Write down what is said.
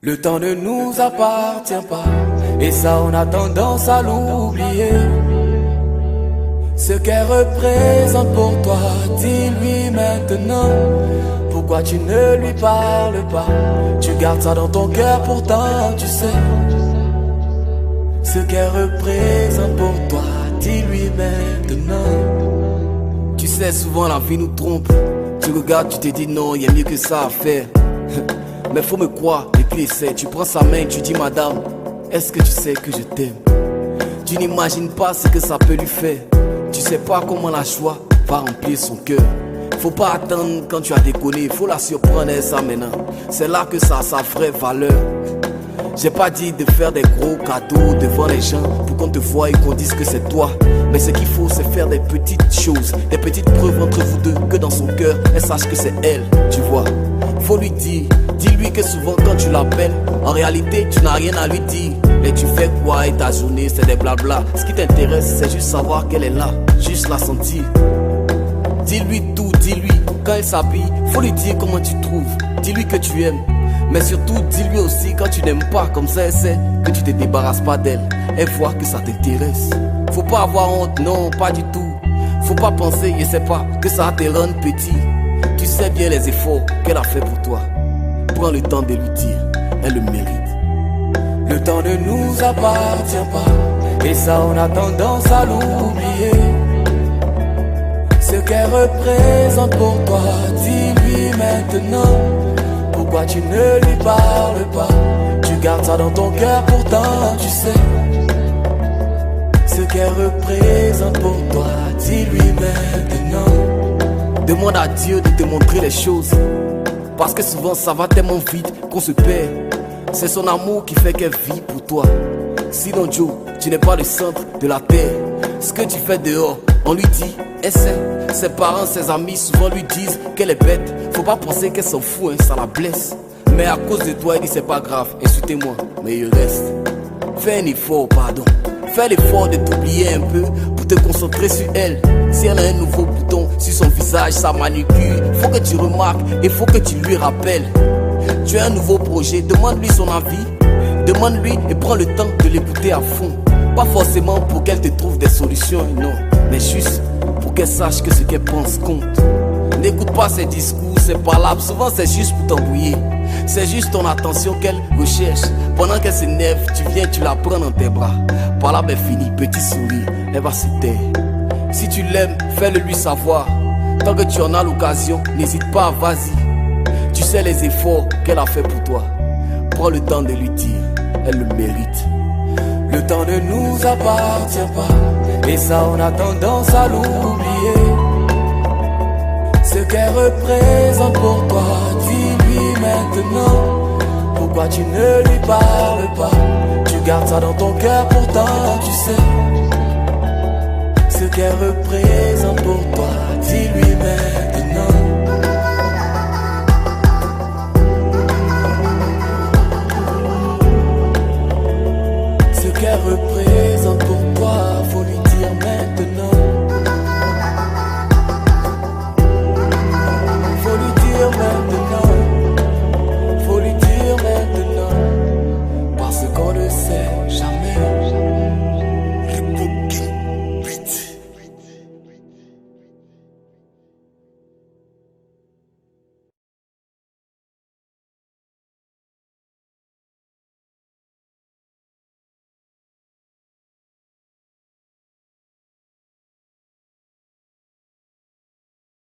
Le temps ne nous appartient pas, et ça on a tendance à l'oublier. Ce qu'elle représente pour toi, dis-lui maintenant. Pourquoi tu ne lui parles pas? Tu gardes ça dans ton cœur, pourtant tu sais. Ce qu'elle représente pour toi, dis-lui maintenant. Tu sais, souvent la vie nous trompe. Tu regardes, tu te dis non, y a mieux que ça à faire. Mais faut me croire et puis essaie. Tu prends sa main, tu dis madame, est-ce que tu sais que je t'aime? Tu n'imagines pas ce que ça peut lui faire. Tu sais pas comment la joie va remplir son cœur. Faut pas attendre quand tu as déconné, faut la surprendre et ça maintenant. C'est là que ça a sa vraie valeur. J'ai pas dit de faire des gros cadeaux devant les gens pour qu'on te voie et qu'on dise que c'est toi. Mais ce qu'il faut, c'est faire des petites choses, des petites preuves entre vous deux, que dans son cœur, elle sache que c'est elle, tu vois. Faut lui dire, dis-lui que souvent quand tu l'appelles, en réalité tu n'as rien à lui dire. Mais tu fais quoi et ta journée c'est des blabla. Ce qui t'intéresse c'est juste savoir qu'elle est là, juste la sentir. Dis-lui tout, dis-lui quand elle s'habille, faut lui dire comment tu trouves. Dis-lui que tu aimes, mais surtout dis-lui aussi quand tu n'aimes pas. Comme ça elle sait que tu te débarrasses pas d'elle. Elle voit que ça t'intéresse. Faut pas avoir honte, non pas du tout. Faut pas penser, je sais pas, que ça te rende petit. Tu sais bien les efforts qu'elle a fait pour toi. Prends le temps de lui dire, elle le mérite. Le temps ne nous appartient pas, et ça on a tendance à l'oublier. Ce qu'elle représente pour toi, dis-lui maintenant. Pourquoi tu ne lui parles pas? Tu gardes ça dans ton cœur, pourtant tu sais. Ce qu'elle représente pour toi, dis-lui maintenant. Demande à Dieu de te montrer les choses, parce que souvent ça va tellement vite qu'on se perd. C'est son amour qui fait qu'elle vit pour toi. Sinon Joe, tu n'es pas le centre de la terre. Ce que tu fais dehors, on lui dit, elle sait. Ses parents, ses amis souvent lui disent qu'elle est bête. Faut pas penser qu'elle s'en fout, hein, ça la blesse. Mais à cause de toi, elle dit c'est pas grave, insultez-moi, mais il reste. Fais un effort, pardon. Fais l'effort de t'oublier un peu pour te concentrer sur elle. Si elle a un nouveau bouton sur son visage, sa manucure, faut que tu remarques et faut que tu lui rappelles. Tu as un nouveau projet, demande-lui son avis. Demande-lui et prends le temps de l'écouter à fond. Pas forcément pour qu'elle te trouve des solutions, non, mais juste pour qu'elle sache que ce qu'elle pense compte. N'écoute pas ses discours, ses palabres, souvent c'est juste pour t'embrouiller. C'est juste ton attention qu'elle recherche. Pendant qu'elle s'énerve, tu viens, tu la prends dans tes bras. Par là, ben fini, petit sourire, elle va se taire. Si tu l'aimes, fais-le lui savoir. Tant que tu en as l'occasion, n'hésite pas, vas-y. Tu sais les efforts qu'elle a fait pour toi. Prends le temps de lui dire, elle le mérite. Le temps ne nous appartient pas, et ça on a tendance à l'oublier. Ce qu'elle représente pour toi, dis-lui maintenant. Pourquoi tu ne lui parles pas? Tu gardes ça dans ton cœur, pourtant tu sais. Ce qu'elle représente pour toi, dis-lui maintenant.